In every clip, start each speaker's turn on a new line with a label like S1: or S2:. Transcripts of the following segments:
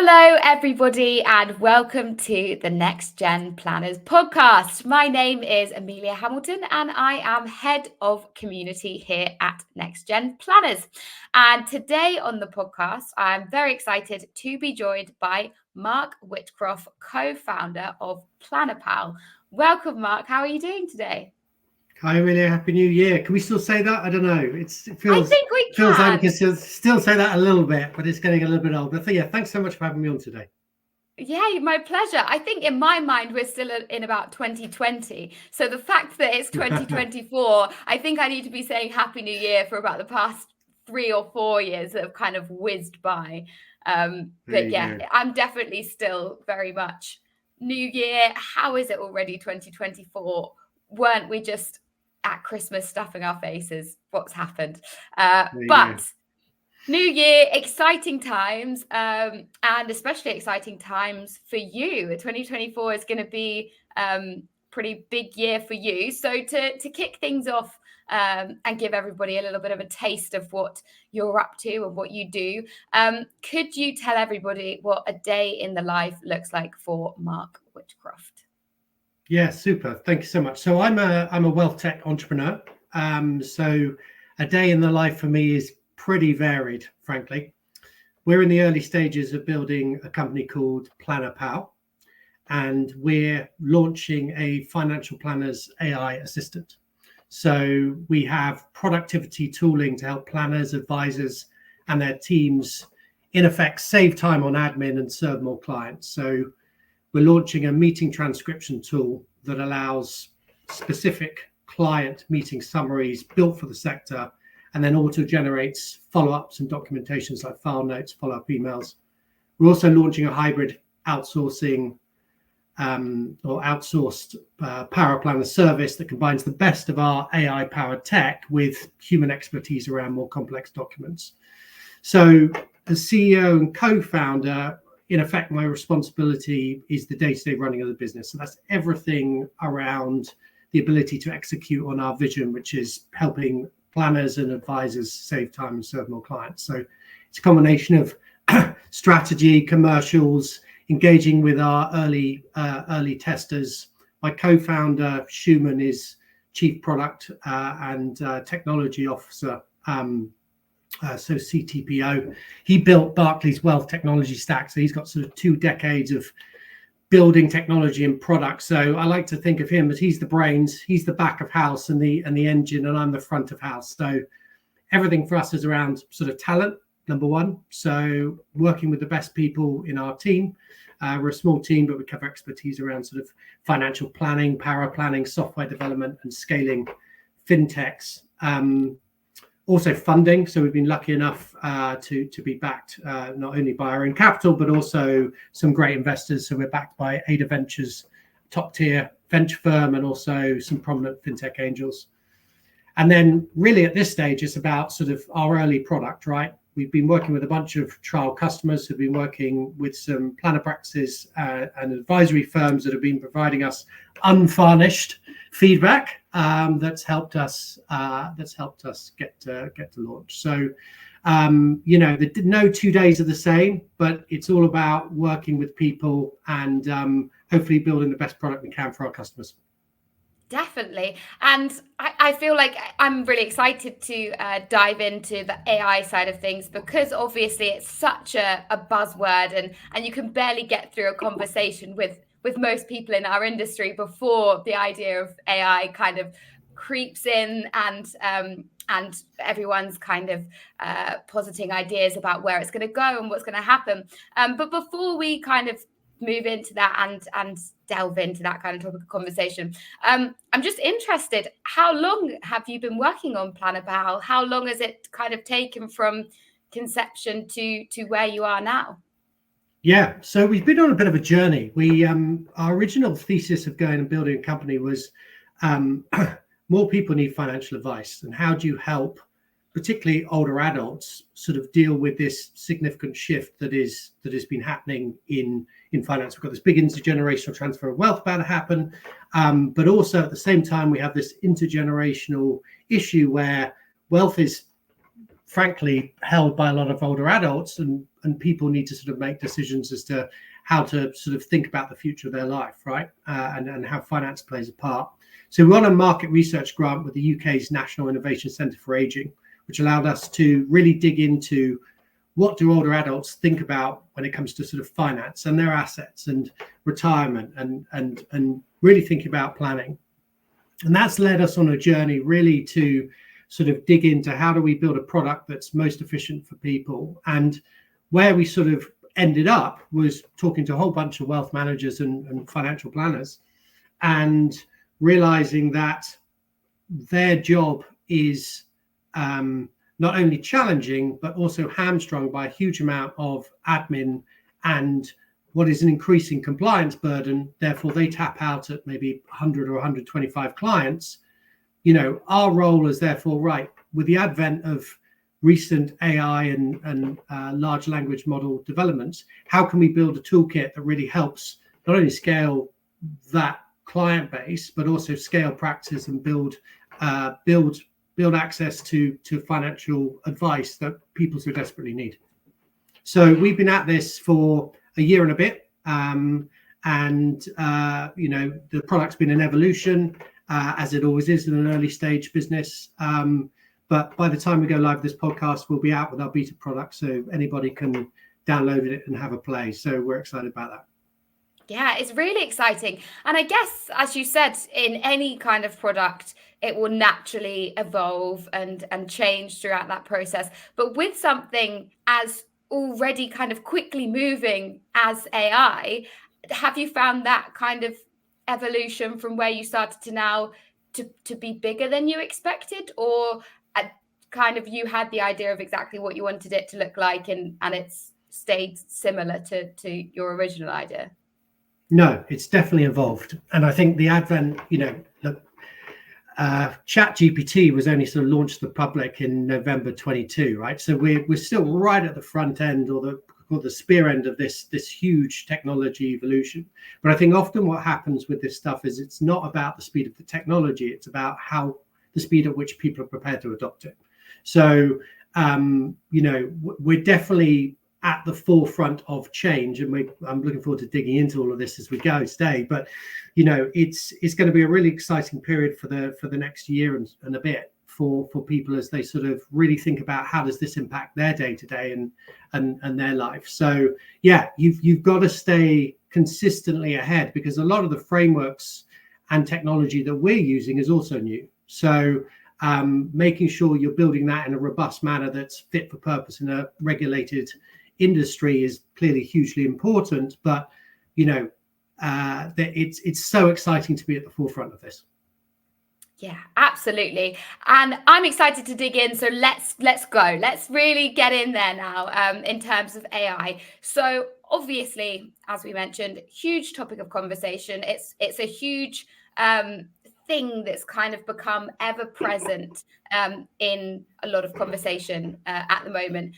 S1: Hello, everybody, and welcome to the Next Gen Planners podcast. My name is Amelia Hamilton, and I am head of community here at Next Gen Planners. And today on the podcast, I'm very excited to be joined by Mark Whitcroft, co-founder of PlannerPal. Welcome, Mark. How are you doing today?
S2: Hi, Amelia. Happy New Year. Can we still say that? I don't know. It
S1: I
S2: feels
S1: think we
S2: feels like we
S1: can.
S2: can still say that a little bit, but it's getting a little bit old. But yeah, thanks so much for having me on today.
S1: Yeah, my pleasure. I think in my mind, we're still in about 2020. So the fact that it's 2024, I think I need to be saying Happy New Year for about the past 3 or 4 years that have kind of whizzed by. But yeah,
S2: Go.
S1: I'm definitely still very much New Year. How is it already 2024? Weren't we just at Christmas stuffing our faces? What's happened? But New Year, exciting times, and especially exciting times for you. 2024 is going to be pretty big year for you. So to kick things off and give everybody a little bit of a taste of what you're up to and what you do, could you tell everybody what a day in the life looks like for Mark Whitcroft?
S2: Yeah, super. Thank you so much. So I'm a wealth tech entrepreneur. So a day in the life for me is pretty varied, frankly. We're in the early stages of building a company called PlannerPal, and we're launching a financial planners AI assistant. So we have productivity tooling to help planners, advisors, and their teams, in effect, save time on admin and serve more clients. So we're launching a meeting transcription tool that allows specific client meeting summaries built for the sector and then auto generates follow-ups and documentations like file notes, follow-up emails. We're also launching a hybrid outsourcing or outsourced power planner service that combines the best of our AI-powered tech with human expertise around more complex documents. So as CEO and co-founder, in effect, my responsibility is the day-to-day running of the business. So that's everything around the ability to execute on our vision, which is helping planners and advisors save time and serve more clients. So it's a combination of strategy, commercials, engaging with our early testers. My co-founder, Schumann, is Chief Product and Technology Officer, so CTPO. He built Barclays Wealth Technology Stack, so he's got sort of 2 decades of building technology and products. So I like to think of him as he's the brains, he's the back of house and the engine, and I'm the front of house. So everything for us is around sort of talent, number one. So working with the best people in our team. We're a small team, but we cover expertise around sort of financial planning, power planning, software development, and scaling fintechs. Also funding. So we've been lucky enough to be backed not only by our own capital, but also some great investors. So we're backed by Ada Ventures, top tier venture firm, and also some prominent fintech angels. And then really at this stage, it's about sort of our early product, right? We've been working with a bunch of trial customers who've been working with some planner practices and advisory firms that have been providing us unvarnished feedback that's helped us get to launch. So no 2 days are the same, but it's all about working with people and hopefully building the best product we can for our customers.
S1: Definitely. And I feel like I'm really excited to dive into the AI side of things, because obviously it's such a buzzword and you can barely get through a conversation with most people in our industry before the idea of AI kind of creeps in and everyone's kind of positing ideas about where it's going to go and what's going to happen. But before we kind of move into that and delve into that kind of topic of conversation, I'm just interested, how long have you been working on PlannerPal? How long has it kind of taken from conception to where you are now?
S2: Yeah, so we've been on a bit of a journey. Our original thesis of going and building a company was more people need financial advice, and how do you help particularly older adults sort of deal with this significant shift that has been happening in finance. We've got this big intergenerational transfer of wealth about to happen, but also at the same time we have this intergenerational issue where wealth is frankly held by a lot of older adults, and people need to sort of make decisions as to how to sort of think about the future of their life, right? And how finance plays a part. So we won a market research grant with the UK's National Innovation Centre for Ageing, which allowed us to really dig into what do older adults think about when it comes to sort of finance and their assets and retirement, and really think about planning. And that's led us on a journey really to sort of dig into how do we build a product that's most efficient for people. And where we sort of ended up was talking to a whole bunch of wealth managers and financial planners, and realizing that their job is not only challenging, but also hamstrung by a huge amount of admin and what is an increasing compliance burden. Therefore, they tap out at maybe 100 or 125 clients. You know, our role is therefore, right, with the advent of recent AI and large language model developments, how can we build a toolkit that really helps not only scale that client base, but also scale practice and build access to financial advice that people so desperately need. So we've been at this for a year and a bit, and you know, the product's been an evolution, as it always is in an early stage business. But by the time we go live, this podcast will be out with our beta product, so anybody can download it and have a play. So we're excited about that.
S1: Yeah, it's really exciting. And I guess, as you said, in any kind of product, it will naturally evolve and change throughout that process. But with something as already kind of quickly moving as AI, have you found that kind of evolution from where you started to now to be bigger than you expected? Or kind of you had the idea of exactly what you wanted it to look like, and it's stayed similar to your original idea?
S2: No, it's definitely evolved. And I think the advent, you know, look, ChatGPT was only sort of launched to the public in November 22, right? So we're still right at the front end, or the spear end of this huge technology evolution. But I think often what happens with this stuff is it's not about the speed of the technology, it's about how the speed at which people are prepared to adopt it. So you know, we're definitely at the forefront of change, and I'm looking forward to digging into all of this as we go today. But you know, it's going to be a really exciting period for the next year and a bit for people as they sort of really think about how does this impact their day to day and their life. So yeah, you've got to stay consistently ahead, because a lot of the frameworks and technology that we're using is also new. So making sure you're building that in a robust manner that's fit for purpose in a regulated industry is clearly hugely important. But you know, it's so exciting to be at the forefront of this.
S1: Yeah, absolutely. And I'm excited to dig in. So let's go. Let's really get in there now, in terms of AI. So obviously, as we mentioned, huge topic of conversation. It's a huge thing that's kind of become ever present in a lot of conversation at the moment.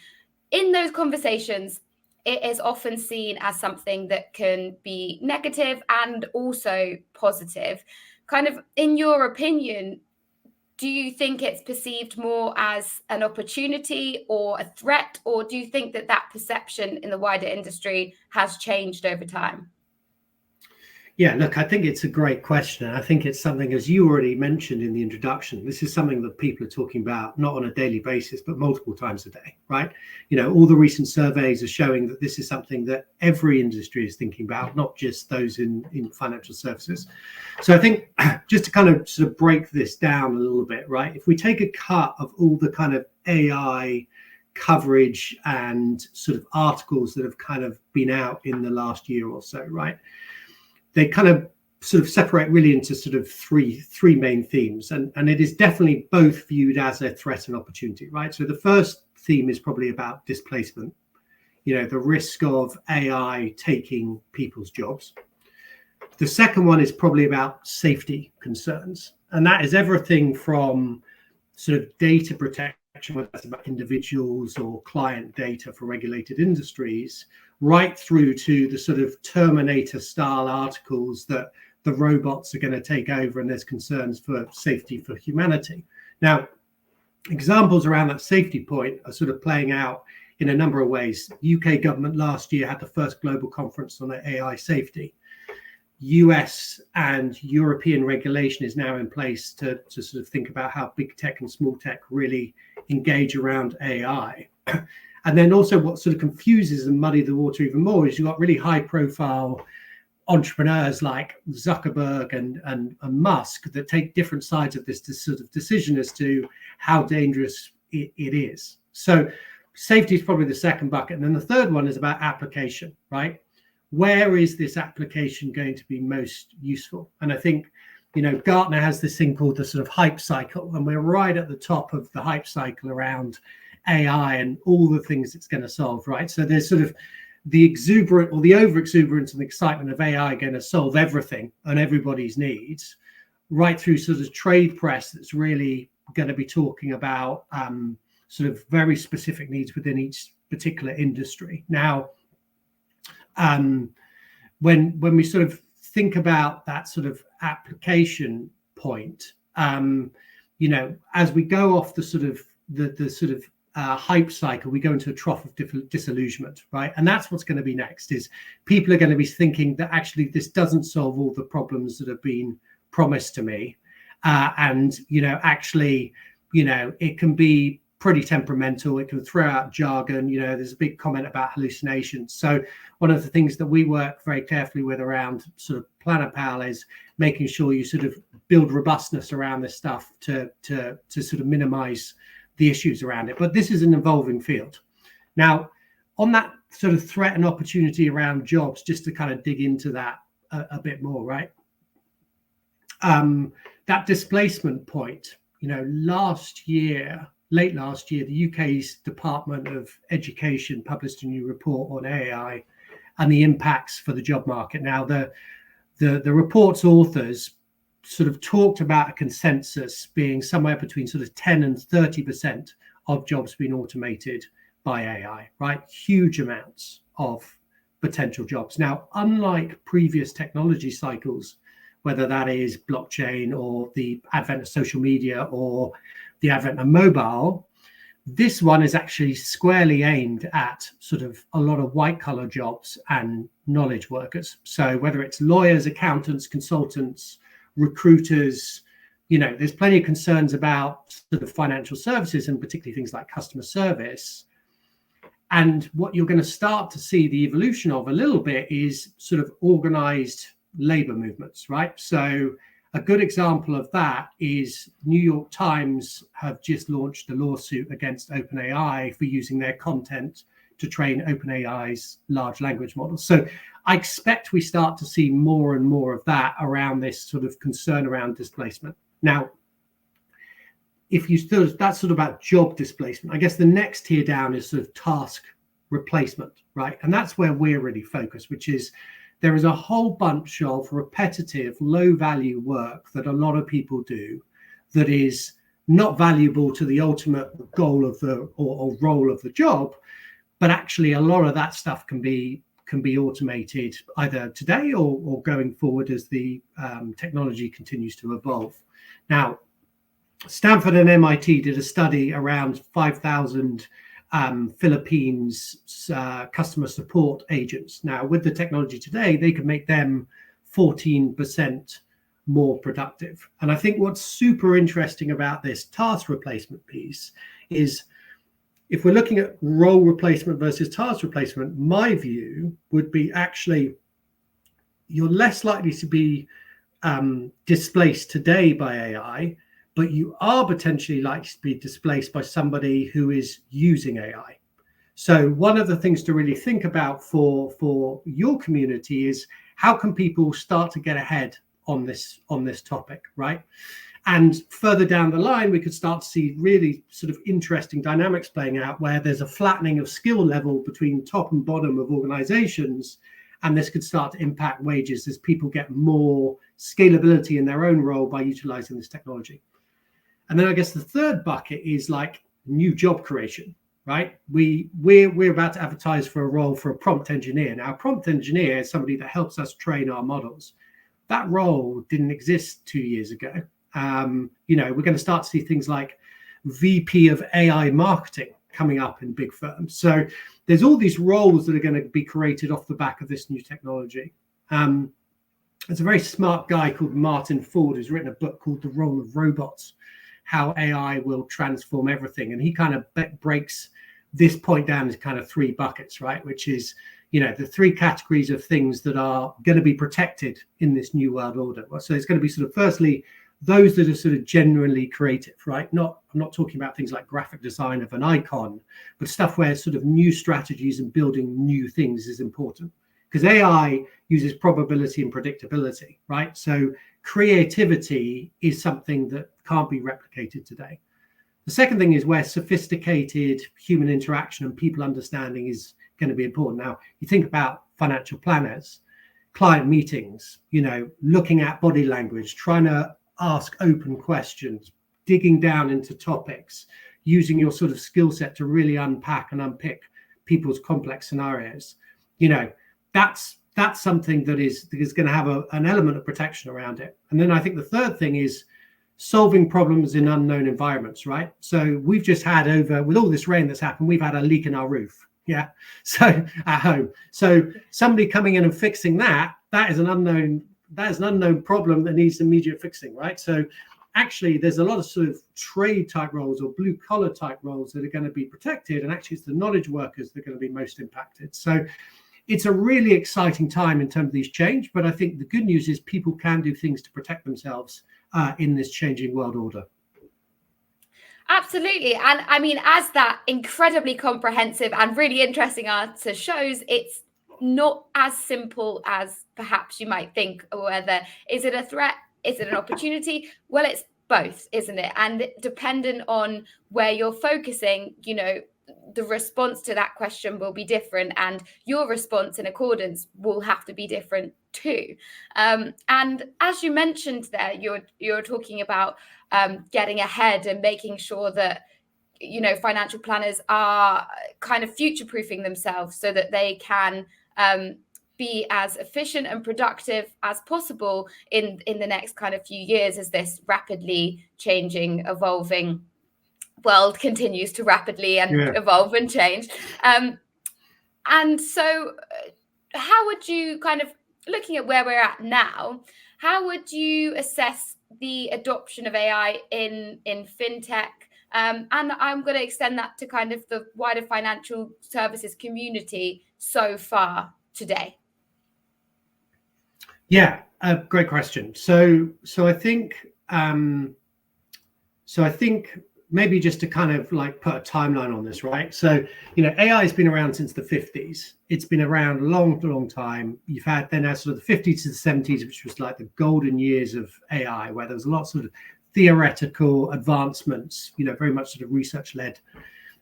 S1: In those conversations, it is often seen as something that can be negative and also positive. Kind of, in your opinion, do you think it's perceived more as an opportunity or a threat, or do you think that perception in the wider industry has changed over time?
S2: Yeah, look, I think it's a great question. I think it's something, as you already mentioned in the introduction, this is something that people are talking about not on a daily basis, but multiple times a day, right? You know, all the recent surveys are showing that this is something that every industry is thinking about, not just those in financial services. So I think just to kind of sort of break this down a little bit, right? If we take a cut of all the kind of AI coverage and sort of articles that have kind of been out in the last year or so, right? They kind of sort of separate really into sort of three main themes, and it is definitely both viewed as a threat and opportunity, right? So the first theme is probably about displacement, you know, the risk of AI taking people's jobs. The second one is probably about safety concerns, and that is everything from sort of data protection, whether that's about individuals or client data for regulated industries, right through to the sort of Terminator style articles that the robots are going to take over and there's concerns for safety for humanity. Now, examples around that safety point are sort of playing out in a number of ways. UK government last year had the first global conference on AI safety. US and European regulation is now in place to sort of think about how big tech and small tech really engage around AI. And then also what sort of confuses and muddy the water even more is you've got really high profile entrepreneurs like Zuckerberg and Musk that take different sides of this sort of decision as to how dangerous it is. So safety is probably the second bucket. And then the third one is about application, right? Where is this application going to be most useful? And I think, Gartner has this thing called the sort of hype cycle, and we're right at the top of the hype cycle around AI and all the things it's going to solve, right? So there's sort of the exuberant or the over exuberance and excitement of AI going to solve everything and everybody's needs, right through sort of trade press that's really going to be talking about sort of very specific needs within each particular industry. Now, when we sort of think about that sort of application point, as we go off the sort of hype cycle, we go into a trough of disillusionment, right? And that's what's going to be next. Is people are going to be thinking that actually this doesn't solve all the problems that have been promised to me, and actually, it can be pretty temperamental. It can throw out jargon. There's a big comment about hallucinations. So one of the things that we work very carefully with around sort of Planner Pal is making sure you sort of build robustness around this stuff to sort of minimize the issues around it. But this is an evolving field. Now, on that sort of threat and opportunity around jobs, just to kind of dig into that a bit more, right? That displacement point, late last year, the UK's Department of Education published a new report on AI and the impacts for the job market. Now, the report's authors sort of talked about a consensus being somewhere between sort of 10 and 30% of jobs being automated by AI, right? Huge amounts of potential jobs. Now, unlike previous technology cycles, whether that is blockchain or the advent of social media or the advent of mobile, this one is actually squarely aimed at sort of a lot of white collar jobs and knowledge workers. So whether it's lawyers, accountants, consultants, recruiters, there's plenty of concerns about sort of financial services and particularly things like customer service. And what you're going to start to see the evolution of a little bit is sort of organized labor movements, right? So a good example of that is New York Times have just launched a lawsuit against OpenAI for using their content to train OpenAI's large language models. So I expect we start to see more and more of that around this sort of concern around displacement. Now, that's sort of about job displacement. I guess the next tier down is sort of task replacement, right? And that's where we're really focused, which is there is a whole bunch of repetitive, low-value work that a lot of people do that is not valuable to the ultimate goal of or role of the job, but actually a lot of that stuff can be automated either today or going forward as the technology continues to evolve. Now, Stanford and MIT did a study around 5,000 Philippines customer support agents. Now, with the technology today, they could make them 14% more productive. And I think what's super interesting about this task replacement piece is if we're looking at role replacement versus task replacement, my view would be actually you're less likely to be displaced today by AI, but you are potentially likely to be displaced by somebody who is using AI. So one of the things to really think about for your community is how can people start to get ahead on this topic, right? And further down the line, we could start to see really sort of interesting dynamics playing out where there's a flattening of skill level between top and bottom of organizations. And this could start to impact wages as people get more scalability in their own role by utilizing this technology. And then I guess the third bucket is like new job creation, right? We're about to advertise for a role for a prompt engineer. Now, a prompt engineer is somebody that helps us train our models. That role didn't exist 2 years ago. We're going to start to see things like VP of AI marketing coming up in big firms. So there's all these roles that are going to be created off the back of this new technology. There's a very smart guy called Martin Ford who's written a book called The Role of Robots, How AI Will Transform Everything. And he kind of breaks this point down into kind of three buckets, right? Which is, the three categories of things that are going to be protected in this new world order. So it's going to be sort of, firstly, those that are sort of genuinely creative, right? I'm not talking about things like graphic design of an icon, but stuff where sort of new strategies and building new things is important. Because AI uses probability and predictability, right? So creativity is something that can't be replicated today. The second thing is where sophisticated human interaction and people understanding is going to be important. Now, you think about financial planners, client meetings, looking at body language, trying to ask open questions, digging down into topics, using your sort of skill set to really unpack and unpick people's complex scenarios. That's something that is going to have an element of protection around it. And then I think the third thing is solving problems in unknown environments, right? So we've just had with all this rain that's happened, we've had a leak in our roof. Yeah. So at home. So somebody coming in and fixing that is an unknown problem that needs immediate fixing, right? So actually there's a lot of sort of trade type roles or blue collar type roles that are going to be protected. And actually it's the knowledge workers that are going to be most impacted. So it's a really exciting time in terms of these change, but I think the good news is people can do things to protect themselves in this changing world order.
S1: Absolutely. And I mean, as that incredibly comprehensive and really interesting answer shows, it's not as simple as perhaps you might think. Whether is it a threat? Is it an opportunity? Well, it's both, isn't it? And dependent on where you're focusing, the response to that question will be different, and your response in accordance will have to be different too. And as you mentioned there, you're talking about getting ahead and making sure that financial planners are kind of future-proofing themselves so that they can be as efficient and productive as possible in the next kind of few years as this rapidly changing, evolving world continues to rapidly and evolve and change. And so how would you, kind of looking at where we're at now, how would you assess the adoption of AI in fintech? And I'm going to extend that to kind of the wider financial services community so far today.
S2: Yeah, great question. So I think maybe just to kind of like put a timeline on this, right? So, AI has been around since the 50s. It's been around a long time. You've had then sort of the 50s to the 70s, which was like the golden years of AI, where there was a lot of sort of theoretical advancements, very much sort of research-led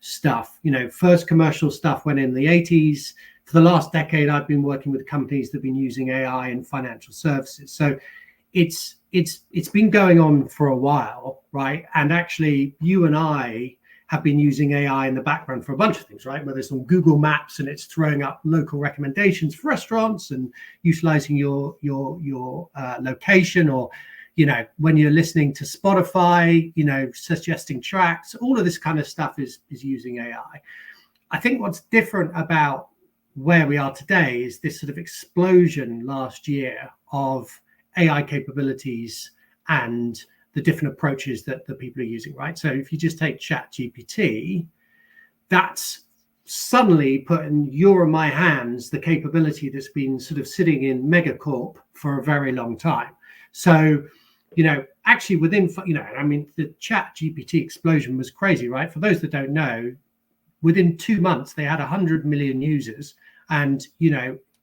S2: stuff. First commercial stuff went in the 80s. For the last decade, I've been working with companies that have been using AI in financial services. So it's been going on for a while, right? And actually, you and I have been using AI in the background for a bunch of things, right? Whether it's on Google Maps and it's throwing up local recommendations for restaurants and utilizing your location, or when you're listening to Spotify, suggesting tracks. All of this kind of stuff is using AI. I think what's different about where we are today is this sort of explosion last year of AI capabilities and the different approaches that the people are using, right? So if you just take ChatGPT, that's suddenly put in your and my hands the capability that's been sort of sitting in Megacorp for a very long time. So, actually within, the ChatGPT explosion was crazy, right? For those that don't know, within 2 months, they had 100 million users, and,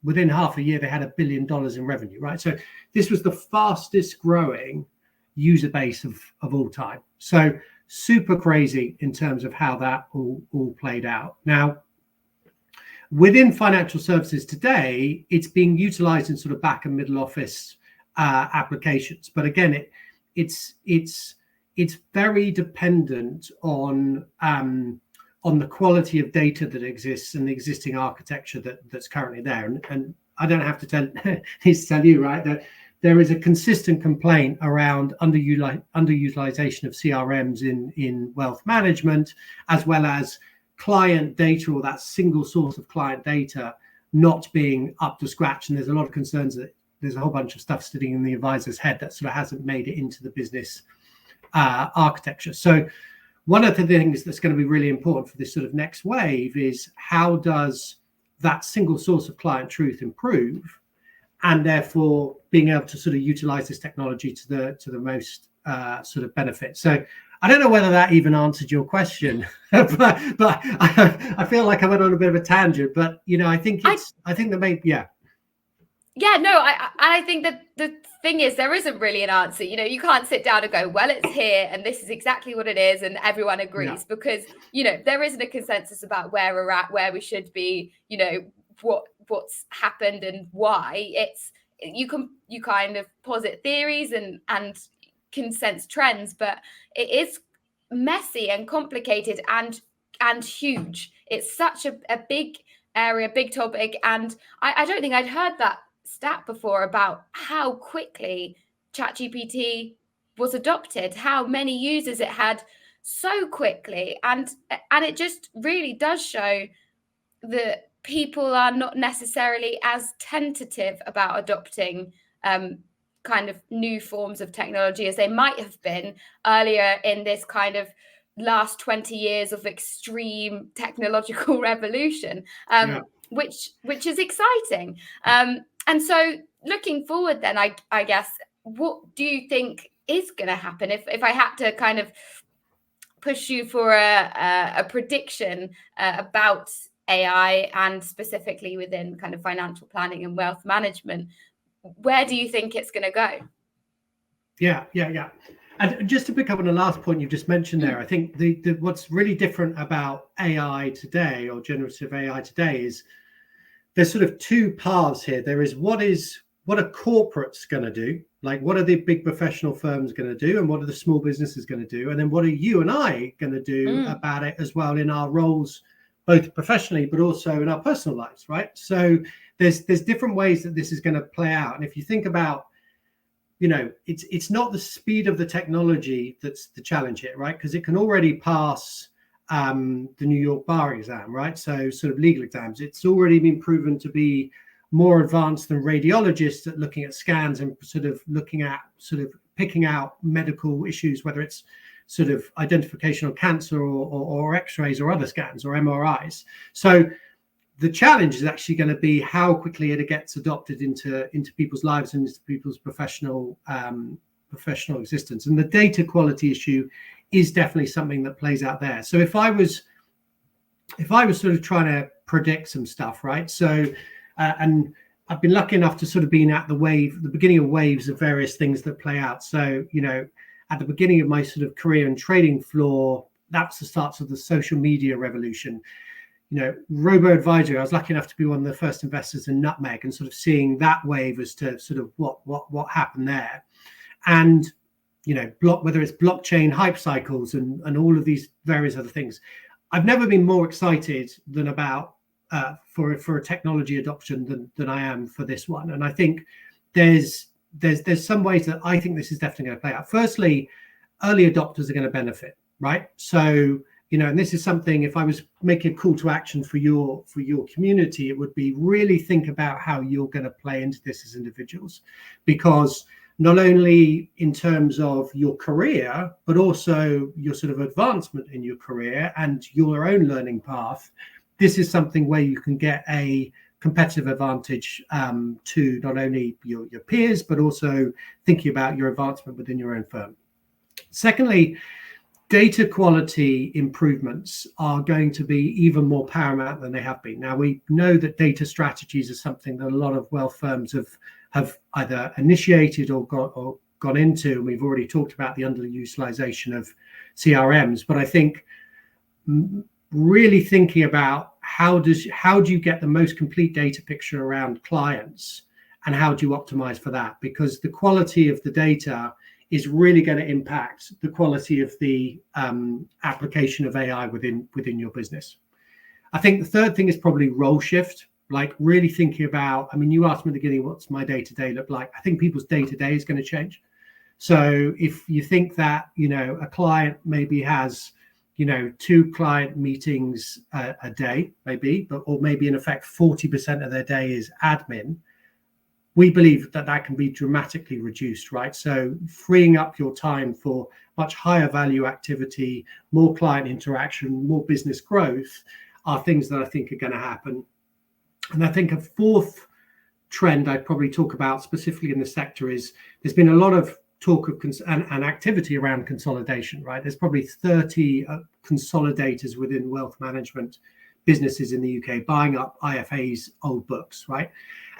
S2: within half a year, they had $1 billion in revenue, right? So this was the fastest growing user base of all time. So super crazy in terms of how that all played out. Now, within financial services today, it's being utilized in sort of back and middle office applications. But again, it's very dependent on the quality of data that exists and the existing architecture that's currently there. And I don't have to tell you, right, that there is a consistent complaint around underutilization of CRMs in wealth management, as well as client data, or that single source of client data, not being up to scratch. And there's a lot of concerns that there's a whole bunch of stuff sitting in the advisor's head that sort of hasn't made it into the business architecture. So one of the things that's going to be really important for this sort of next wave is, how does that single source of client truth improve, and therefore being able to sort of utilize this technology to the most sort of benefit. So I don't know whether that even answered your question, but I feel like I went on a bit of a tangent. But I think the main
S1: Yeah, no, I think that the thing is, there isn't really an answer. You can't sit down and go, well, it's here and this is exactly what it is and everyone agrees, because there isn't a consensus about where we're at, where we should be, what's happened and why. It's you kind of posit theories and can sense trends, but it is messy and complicated and huge. It's such a big area, big topic, and I don't think I'd heard that stat before about how quickly ChatGPT was adopted, how many users it had so quickly, and it just really does show that people are not necessarily as tentative about adopting kind of new forms of technology as they might have been earlier in this kind of last 20 years of extreme technological revolution, which is exciting. And so looking forward then, I guess, what do you think is going to happen? If I had to kind of push you for a prediction about AI, and specifically within kind of financial planning and wealth management, where do you think it's going to go?
S2: Yeah. And just to pick up on the last point you've just mentioned there, I think the what's really different about AI today, or generative AI today, is there's sort of two paths here. There is what are corporates going to do? Like, what are the big professional firms going to do? And what are the small businesses going to do? And then what are you and I going to do about it as well in our roles, both professionally, but also in our personal lives, right? So there's different ways that this is going to play out. And if you think about, it's not the speed of the technology that's the challenge here, right? Because it can already pass the New York bar exam, right? So sort of legal exams. It's already been proven to be more advanced than radiologists at looking at scans and sort of looking at sort of picking out medical issues, whether it's sort of identification of cancer or x-rays or other scans or MRIs. So the challenge is actually going to be how quickly it gets adopted into people's lives and into people's professional existence. And the data quality issue is definitely something that plays out there. So if I was sort of trying to predict some stuff, right? So and I've been lucky enough to sort of been at the beginning of waves of various things that play out. So, at the beginning of my sort of career and trading floor, that's the start of the social media revolution. Robo-advisory, I was lucky enough to be one of the first investors in Nutmeg, and sort of seeing that wave as to sort of what happened there. And, whether it's blockchain hype cycles and all of these various other things, I've never been more excited than about for a technology adoption than I am for this one. And I think there's some ways that I think this is definitely going to play out. Firstly, early adopters are going to benefit, right? So, and this is something, if I was making a call to action for your community, it would be really think about how you're going to play into this as individuals, because not only in terms of your career, but also your sort of advancement in your career and your own learning path, this is something where you can get a competitive advantage to not only your peers, but also thinking about your advancement within your own firm. Secondly, data quality improvements are going to be even more paramount than they have been. Now, we know that data strategies are something that a lot of wealth firms have either initiated or gone into, and we've already talked about the underutilization of CRMs. But I think really thinking about how do you get the most complete data picture around clients, and how do you optimize for that? Because the quality of the data is really going to impact the quality of the application of AI within your business. I think the third thing is probably role shift. like really thinking about, I mean, you asked me at the beginning, what's my day-to-day look like? I think people's day-to-day is going to change. So if you think that, a client maybe has, 2 client meetings a day, maybe, or maybe in effect 40% of their day is admin, we believe that can be dramatically reduced, right? So freeing up your time for much higher value activity, more client interaction, more business growth are things that I think are going to happen. And I think a fourth trend I'd probably talk about specifically in the sector is there's been a lot of talk of and activity around consolidation, right? There's probably 30 consolidators within wealth management businesses in the UK buying up IFA's old books, right?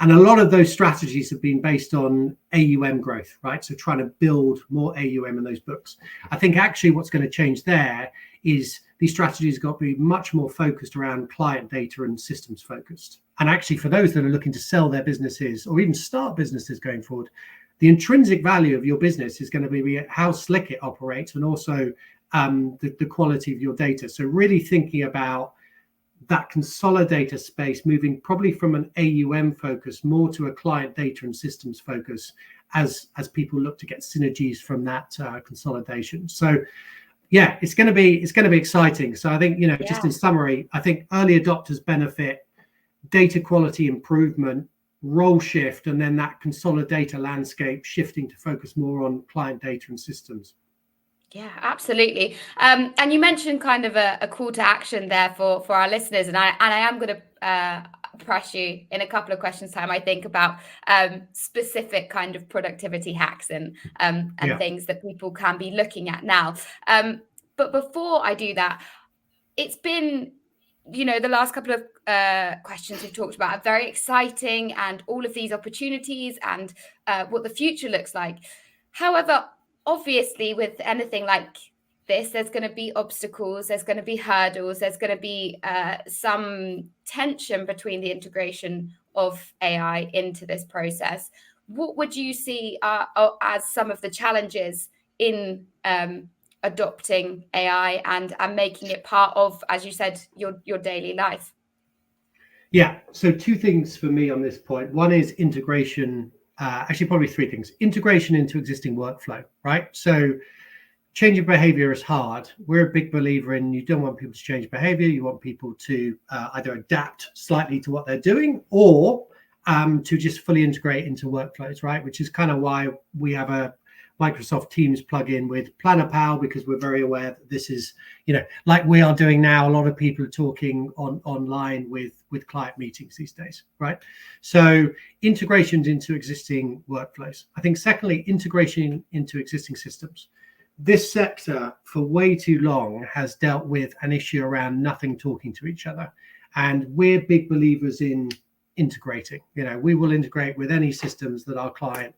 S2: And a lot of those strategies have been based on AUM growth, right? So trying to build more AUM in those books. I think actually what's going to change there is these strategies got to be much more focused around client data and systems focused. And actually for those that are looking to sell their businesses or even start businesses going forward, the intrinsic value of your business is going to be how slick it operates and also the quality of your data. So really thinking about that consolidator space, moving probably from an AUM focus more to a client data and systems focus as people look to get synergies from that consolidation. So yeah, it's going to be exciting. So I think, just in summary, I think early adopters benefit, data quality improvement, role shift, and then that consolidator landscape shifting to focus more on client data and systems.
S1: Yeah, absolutely. And you mentioned kind of a call to action there for our listeners, and I am going to press you in a couple of questions time, I think, about specific kind of productivity hacks and things that people can be looking at now. But before I do that, it's been, the last couple of questions we've talked about are very exciting, and all of these opportunities and what the future looks like. However, obviously, with anything like this, there's going to be obstacles, there's going to be hurdles, there's going to be some tension between the integration of AI into this process. What would you see as some of the challenges in adopting AI and making it part of, as you said, your daily life?
S2: Yeah, so 2 things for me on this point. One is integration. Actually, probably 3 things. Integration into existing workflow, right? So changing behavior is hard. We're a big believer in you don't want people to change behavior. You want people to either adapt slightly to what they're doing or to just fully integrate into workflows, right? Which is kind of why we have a Microsoft Teams plugin with Planner Pal, because we're very aware that this is, like we are doing now, a lot of people are talking online with client meetings these days, right? So integrations into existing workflows. I think secondly, integration into existing systems. This sector for way too long has dealt with an issue around nothing talking to each other. And we're big believers in integrating. We will integrate with any systems that our client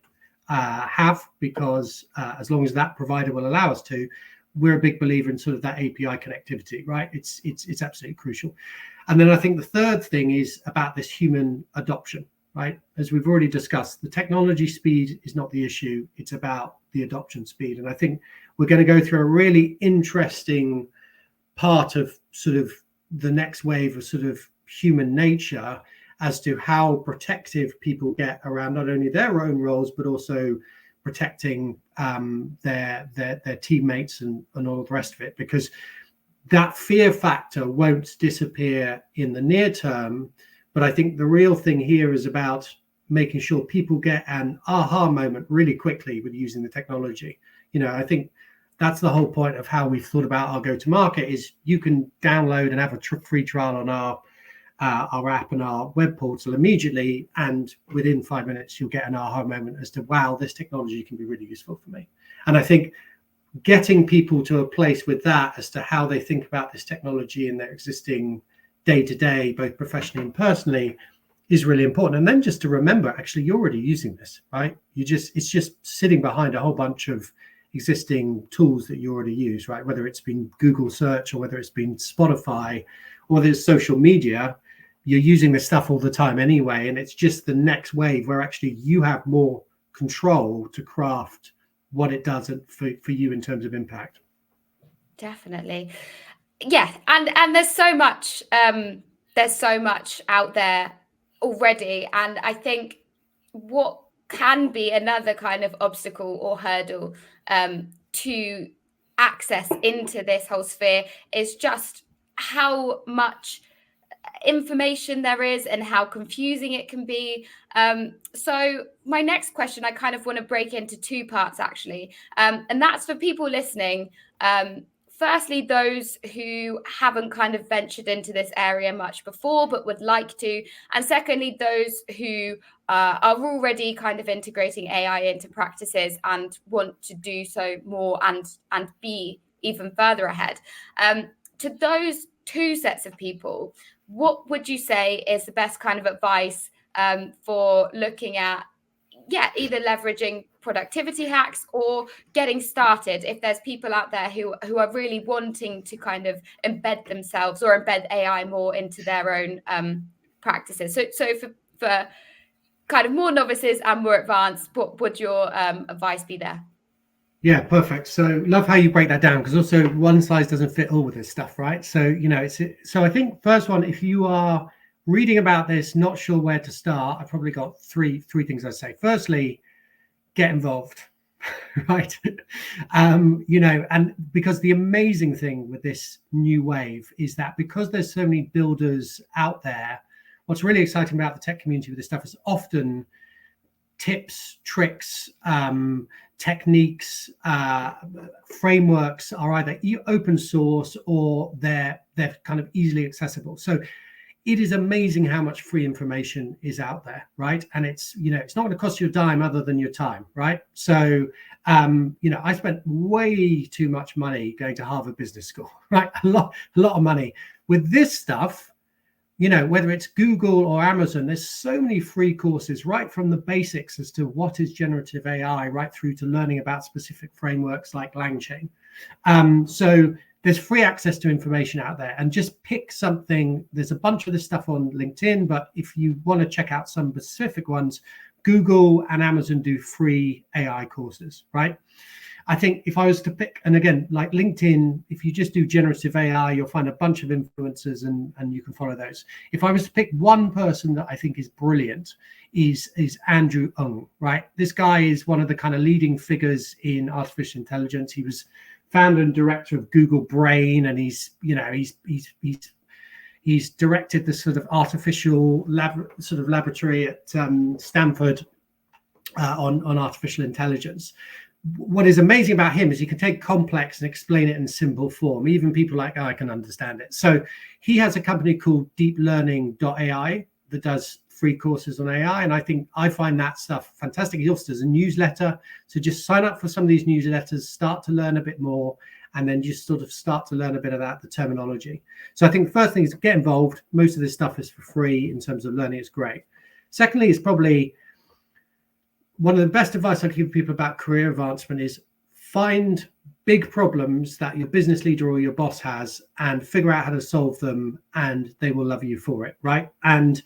S2: have, because as long as that provider will allow us to, we're a big believer in sort of that API connectivity, right? It's absolutely crucial. And then I think the third thing is about this human adoption, right? As we've already discussed, the technology speed is not the issue. It's about the adoption speed. And I think we're going to go through a really interesting part of sort of the next wave of sort of human nature as to how protective people get around not only their own roles, but also protecting their teammates and all the rest of it. Because that fear factor won't disappear in the near term. But I think the real thing here is about making sure people get an aha moment really quickly with using the technology. I think that's the whole point of how we've thought about our go-to-market is you can download and have a free trial on our app and our web portal immediately, and within 5 minutes you'll get an aha moment as to, wow, this technology can be really useful for me. And I think getting people to a place with that as to how they think about this technology in their existing day-to-day, both professionally and personally, is really important. And then just to remember, actually, you're already using this, right? It's just sitting behind a whole bunch of existing tools that you already use, right? Whether it's been Google search or whether it's been Spotify or whether it's social media, you're using this stuff all the time anyway. And it's just the next wave where actually you have more control to craft what it does for you in terms of impact.
S1: Definitely. Yeah. And there's so much out there already. And I think what can be another kind of obstacle or hurdle to access into this whole sphere is just how much information there is and how confusing it can be. So my next question, I kind of want to break into two parts actually, and that's for people listening. Firstly, those who haven't kind of ventured into this area much before but would like to, and secondly, those who are already kind of integrating AI into practices and want to do so more and be even further ahead. To those two sets of people, what would you say is the best kind of advice for looking at, either leveraging productivity hacks or getting started, if there's people out there who are really wanting to kind of embed themselves or embed AI more into their own practices? So for kind of more novices and more advanced, what would your advice be there?
S2: Yeah, perfect. So love how you break that down, because also one size doesn't fit all with this stuff, right? So, so I think first one, if you are reading about this, not sure where to start, I've probably got three things I'd say. Firstly, get involved, right? And because the amazing thing with this new wave is that because there's so many builders out there, what's really exciting about the tech community with this stuff is often tips, tricks, techniques, frameworks are either open source or they're kind of easily accessible. So it is amazing how much free information is out there, right? And it's not going to cost you a dime other than your time, right? So I spent way too much money going to Harvard Business School, right? A lot of money. With this stuff, whether it's Google or Amazon, there's so many free courses, right from the basics as to what is generative AI, right through to learning about specific frameworks like LangChain. So there's free access to information out there, and just pick something. There's a bunch of this stuff on LinkedIn, but if you want to check out some specific ones, Google and Amazon do free AI courses, right? I think if I was to pick, and again, like LinkedIn, if you just do generative AI, you'll find a bunch of influencers and you can follow those. If I was to pick one person that I think is brilliant, is Andrew Ng, right? This guy is one of the kind of leading figures in artificial intelligence. He was founder and director of Google Brain, and he's directed the sort of artificial laboratory at Stanford on artificial intelligence. What is amazing about him is he can take complex and explain it in simple form. Even people like, I can understand it. So he has a company called deeplearning.ai that does free courses on AI. And I find that stuff fantastic. He also does a newsletter. So just sign up for some of these newsletters, start to learn a bit more, and then just sort of start to learn a bit about the terminology. So I think the first thing is get involved. Most of this stuff is for free in terms of learning. It's great. Secondly, it's probably one of the best advice I give people about career advancement is find big problems that your business leader or your boss has and figure out how to solve them, and they will love you for it, right? And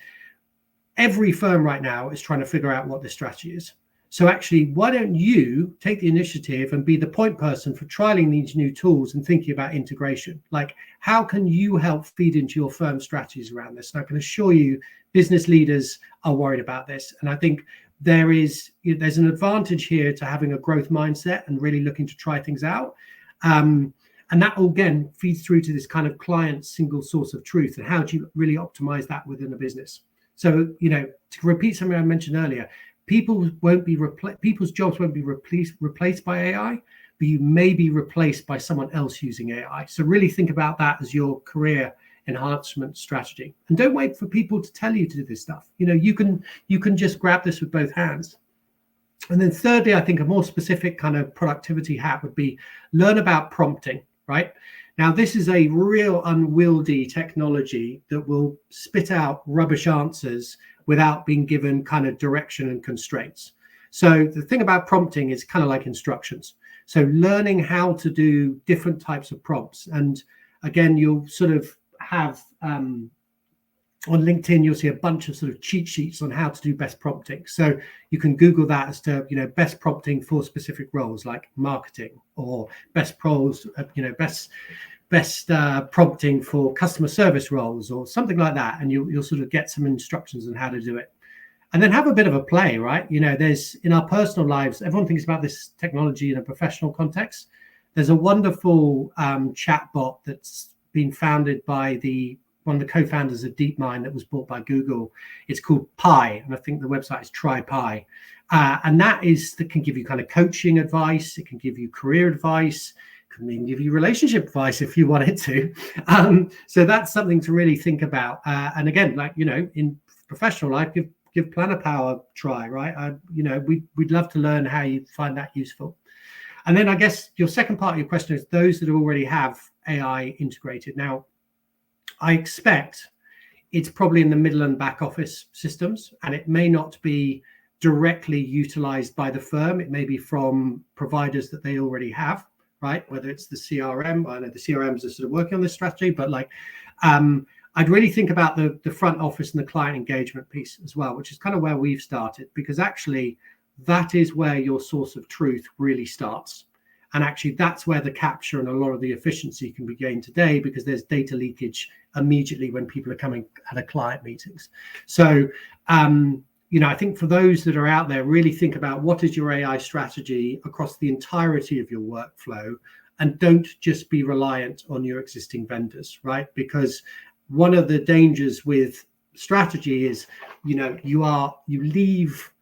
S2: every firm right now is trying to figure out what the strategy is. So actually, why don't you take the initiative and be the point person for trialing these new tools and thinking about integration? Like, how can you help feed into your firm strategies around this? And I can assure you, business leaders are worried about this. And I think there's an advantage here to having a growth mindset and really looking to try things out. And that again feeds through to this kind of client single source of truth, and how do you really optimize that within a business? So, to repeat something I mentioned earlier, people's jobs won't be replaced by AI, but you may be replaced by someone else using AI. So really think about that as your career enhancement strategy, and don't wait for people to tell you to do this stuff. You can just grab this with both hands. And then thirdly, I think a more specific kind of productivity hack would be learn about prompting, right? Now, this is a real unwieldy technology that will spit out rubbish answers without being given kind of direction and constraints. So the thing about prompting is kind of like instructions. So learning how to do different types of prompts. And again, you'll sort of have on LinkedIn, you'll see a bunch of sort of cheat sheets on how to do best prompting. So you can Google that as to, best prompting for specific roles like marketing, or best best prompting for customer service roles or something like that, and you'll sort of get some instructions on how to do it. And then have a bit of a play, right? There's, in our personal lives, everyone thinks about this technology in a professional context. There's a wonderful chatbot that's been founded by one of the co-founders of DeepMind that was bought by Google. It's called Pi, and I think the website is Try Pi. And that can give you kind of coaching advice. It can give you career advice. It can even give you relationship advice if you want it to. So that's something to really think about. And again, in professional life, give Planner Power a try, right? We'd love to learn how you find that useful. And then I guess your second part of your question is those that already have AI integrated. Now, I expect it's probably in the middle and back office systems, and it may not be directly utilized by the firm. It may be from providers that they already have, right? Whether it's the CRM, I know the CRMs are sort of working on this strategy, but I'd really think about the front office and the client engagement piece as well, which is kind of where we've started, because actually that is where your source of truth really starts. And actually that's where the capture and a lot of the efficiency can be gained today, because there's data leakage immediately when people are coming at a client meetings. So, I think for those that are out there, really think about what is your AI strategy across the entirety of your workflow, and don't just be reliant on your existing vendors, right? Because one of the dangers with strategy is, you leave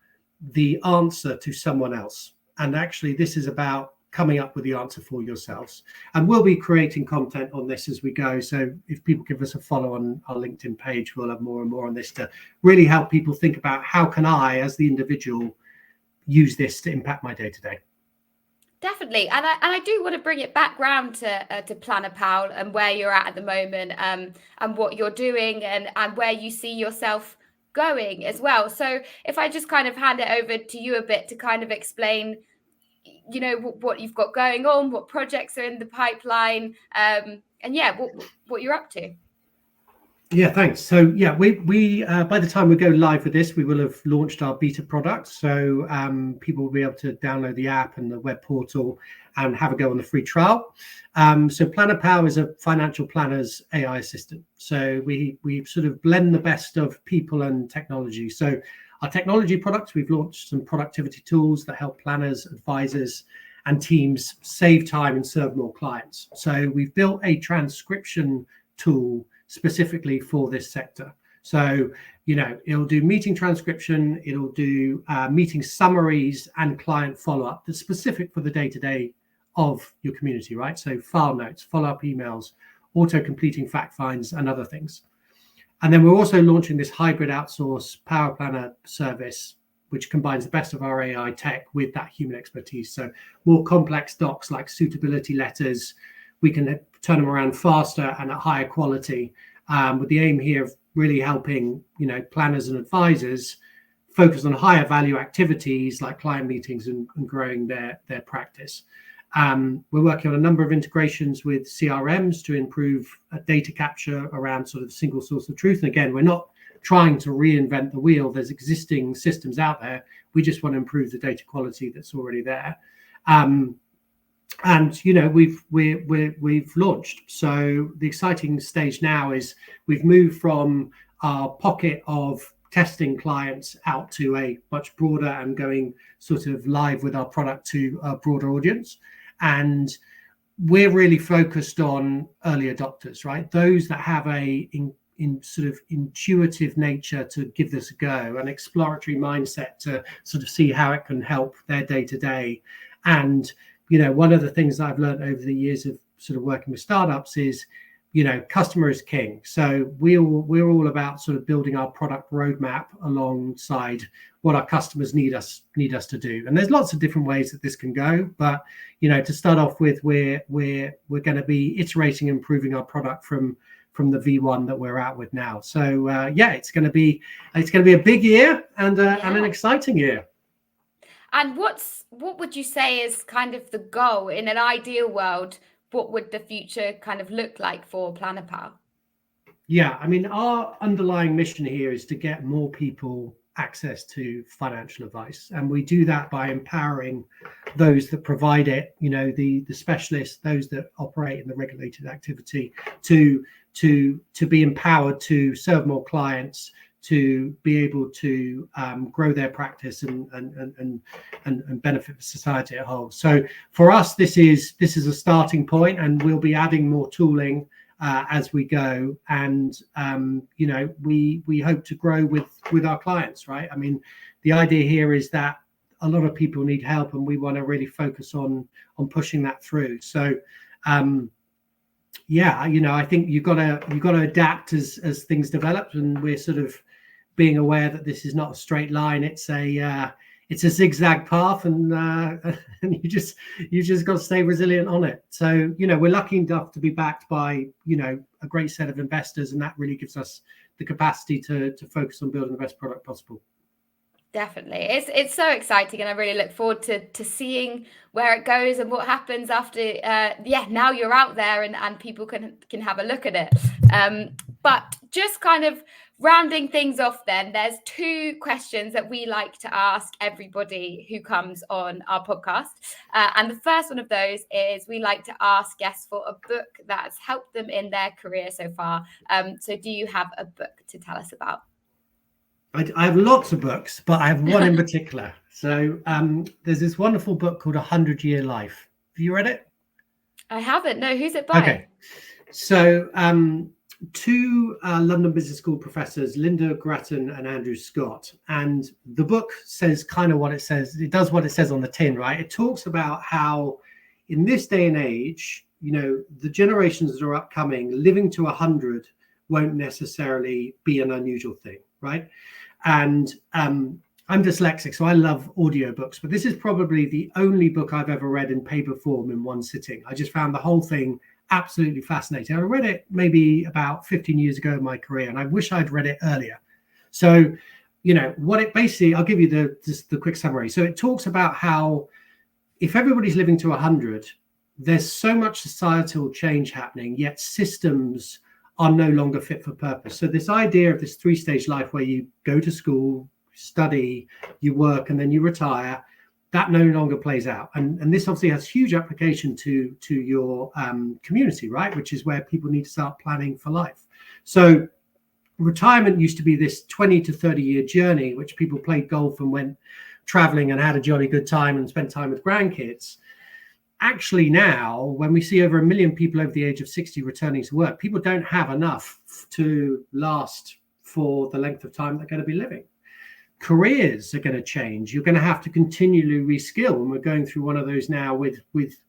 S2: the answer to someone else. And actually, this is about coming up with the answer for yourselves. And we'll be creating content on this as we go. So if people give us a follow on our LinkedIn page, we'll have more and more on this to really help people think about how can I, as the individual, use this to impact my day-to-day.
S1: Definitely, and I do want to bring it back round to Planner Pal and where you're at the moment, and what you're doing, and where you see yourself going as well. So if I just kind of hand it over to you a bit to kind of explain, what you've got going on, what projects are in the pipeline, and what you're up to.
S2: Yeah, thanks. So yeah, we by the time we go live with this, we will have launched our beta product. So people will be able to download the app and the web portal and have a go on the free trial. So Planner Power is a financial planner's AI assistant. So we sort of blend the best of people and technology. So our technology products, we've launched some productivity tools that help planners, advisors, and teams save time and serve more clients. So we've built a transcription tool specifically for this sector. So, it'll do meeting transcription, it'll do meeting summaries and client follow-up that's specific for the day-to-day of your community, right? So file notes, follow-up emails, auto-completing fact finds, and other things. And then we're also launching this hybrid outsource Power Planner service, which combines the best of our AI tech with that human expertise. So more complex docs like suitability letters, we can turn them around faster and at higher quality, with the aim here of really helping, planners and advisors focus on higher value activities like client meetings and growing their practice. We're working on a number of integrations with CRMs to improve data capture around sort of single source of truth. And again, we're not trying to reinvent the wheel. There's existing systems out there. We just want to improve the data quality that's already there. And we've launched. So the exciting stage now is we've moved from our pocket of testing clients out to a much broader and going sort of live with our product to a broader audience. And we're really focused on early adopters, right? Those that have in sort of intuitive nature to give this a go, an exploratory mindset to sort of see how it can help their day to day. And one of the things that I've learned over the years of sort of working with startups is, customer is king. So we're all about sort of building our product roadmap alongside what our customers need us to do. And there's lots of different ways that this can go, but to start off with, we're going to be iterating, improving our product from the V1 that we're out with now. So it's going to be a big year and an exciting year.
S1: And what would you say is kind of the goal in an ideal world? What would the future kind of look like for Planner Pal?
S2: Yeah, I mean, our underlying mission here is to get more people access to financial advice. And we do that by empowering those that provide it, the specialists, those that operate in the regulated activity, to be empowered to serve more clients, to be able to grow their practice and benefit the society at whole. So for us, this is a starting point, and we'll be adding more tooling as we go, and we hope to grow with our clients, right? I mean, the idea here is that a lot of people need help, and we want to really focus on pushing that through. So I think you've got to adapt as things develop, and we're sort of being aware that this is not a straight line. It's a zigzag path, and you just got to stay resilient on it. So we're lucky enough to be backed by a great set of investors, and that really gives us the capacity to focus on building the best product possible.
S1: Definitely. It's so exciting, and I really look forward to seeing where it goes and what happens after now you're out there and people can have a look at it. But just kind of rounding things off then, there's two questions that we like to ask everybody who comes on our podcast. And the first one of those is we like to ask guests for a book that's helped them in their career so far. So do you have a book to tell us about?
S2: I have lots of books, but I have one in particular. So there's this wonderful book called 100-Year Life. Have you read it?
S1: I haven't. No, who's it by?
S2: Okay. So two London Business School professors, Linda Grattan and Andrew Scott. And the book says kind of what it says. It does what it says on the tin, right? It talks about how in this day and age, the generations that are upcoming, living to 100 won't necessarily be an unusual thing, right? And I'm dyslexic, so I love audiobooks, but this is probably the only book I've ever read in paper form in one sitting. I just found the whole thing absolutely fascinating. I read it maybe about 15 years ago in my career, and I wish I'd read it earlier. So, what it basically, I'll give you the quick summary. So it talks about how if everybody's living to 100, there's so much societal change happening, yet systems are no longer fit for purpose. So this idea of this 3-stage life where you go to school, study, you work, and then you retire, that no longer plays out. And this obviously has huge application to your community, right? Which is where people need to start planning for life. So retirement used to be this 20 to 30 year journey, which people played golf and went traveling and had a jolly good time and spent time with grandkids. Actually, now, when we see over 1 million people over the age of 60 returning to work, people don't have enough to last for the length of time they're going to be living. Careers are going to change. You're going to have to continually reskill. And we're going through one of those now with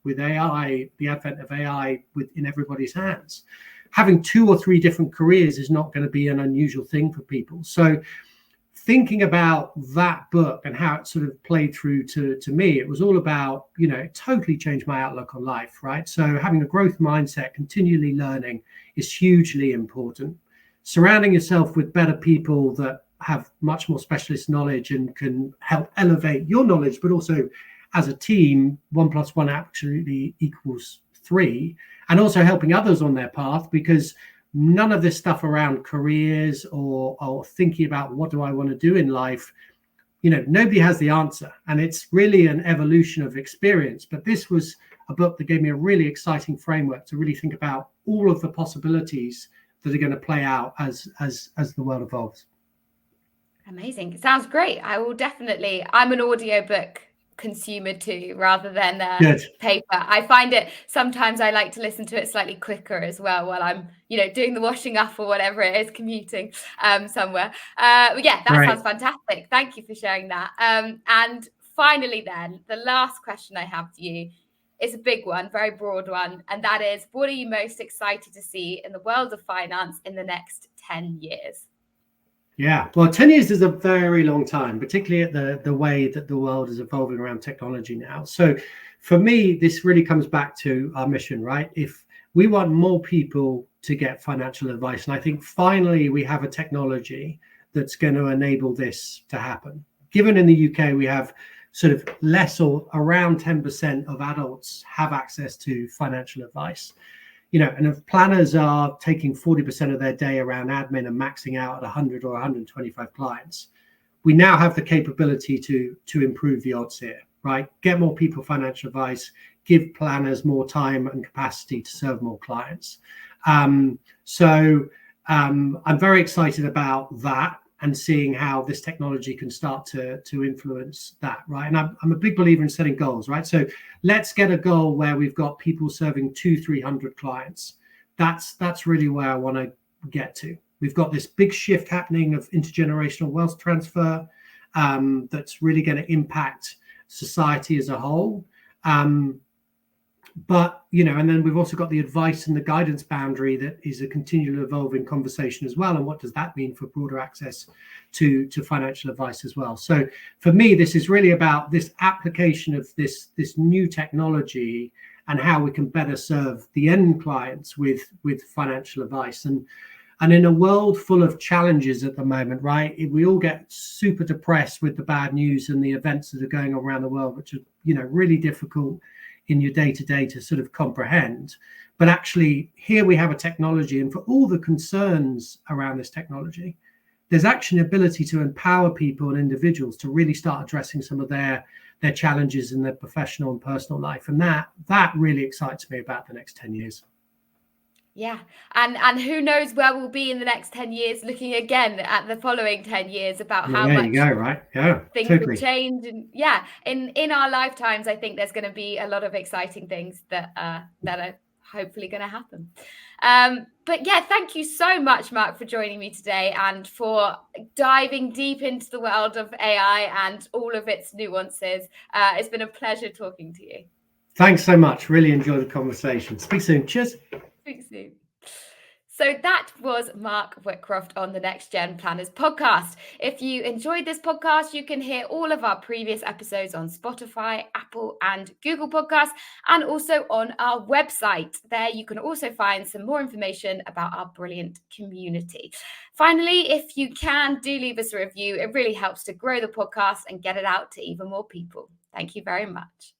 S2: AI, the advent of AI in everybody's hands. Having 2 or 3 different careers is not going to be an unusual thing for people. So thinking about that book and how it sort of played through to me, it was all about, it totally changed my outlook on life, right? So having a growth mindset, continually learning is hugely important. Surrounding yourself with better people that have much more specialist knowledge and can help elevate your knowledge, but also as a team, 1 + 1 absolutely equals 3, and also helping others on their path, because none of this stuff around careers or thinking about what do I want to do in life, nobody has the answer. And it's really an evolution of experience. But this was a book that gave me a really exciting framework to really think about all of the possibilities that are going to play out as the world evolves.
S1: Amazing. It sounds great. I'm an audiobook consumer too, rather than paper. I find it sometimes I like to listen to it slightly quicker as well while I'm doing the washing up or whatever it is, commuting somewhere. That sounds fantastic. Thank you for sharing that. And finally then, the last question I have for you is a big one, very broad one, and that is, what are you most excited to see in the world of finance in the next 10 years?
S2: Yeah, well, 10 years is a very long time, particularly at the way that the world is evolving around technology now. So for me, this really comes back to our mission, right? If we want more people to get financial advice, and I think finally we have a technology that's going to enable this to happen. Given in the UK, we have sort of less or around 10% of adults have access to financial advice. And if planners are taking 40% of their day around admin and maxing out at 100 or 125 clients, we now have the capability to improve the odds here, right? Get more people financial advice, give planners more time and capacity to serve more clients. So I'm very excited about that and seeing how this technology can start to influence that, right? And I'm a big believer in setting goals, right? So let's get a goal where we've got people serving 200-300 clients. That's really where I want to get to. We've got this big shift happening of intergenerational wealth transfer that's really going to impact society as a whole. But, and then we've also got the advice and the guidance boundary that is a continually evolving conversation as well. And what does that mean for broader access to financial advice as well? So for me, this is really about this application of this new technology and how we can better serve the end clients with financial advice. And in a world full of challenges at the moment, right, we all get super depressed with the bad news and the events that are going on around the world, which are, really difficult in your day-to-day to sort of comprehend. But actually, here we have a technology, and for all the concerns around this technology, there's actually an ability to empower people and individuals to really start addressing some of their challenges in their professional and personal life. And that really excites me about the next 10 years.
S1: Yeah. And who knows where we'll be in the next 10 years, looking again at the following 10 years about how much
S2: you go, right? Yeah,
S1: things
S2: totally
S1: will change. And in our lifetimes, I think there's going to be a lot of exciting things that are hopefully going to happen. But yeah, thank you so much, Mark, for joining me today and for diving deep into the world of AI and all of its nuances. It's been a pleasure talking to you.
S2: Thanks so much. Really enjoyed the conversation. Speak soon. Cheers.
S1: Speak soon. So that was Mark Whitcroft on the Next Gen Planners podcast. If you enjoyed this podcast, you can hear all of our previous episodes on Spotify, Apple, and Google Podcasts, and also on our website. There you can also find some more information about our brilliant community. Finally, if you can, do leave us a review. It really helps to grow the podcast and get it out to even more people. Thank you very much.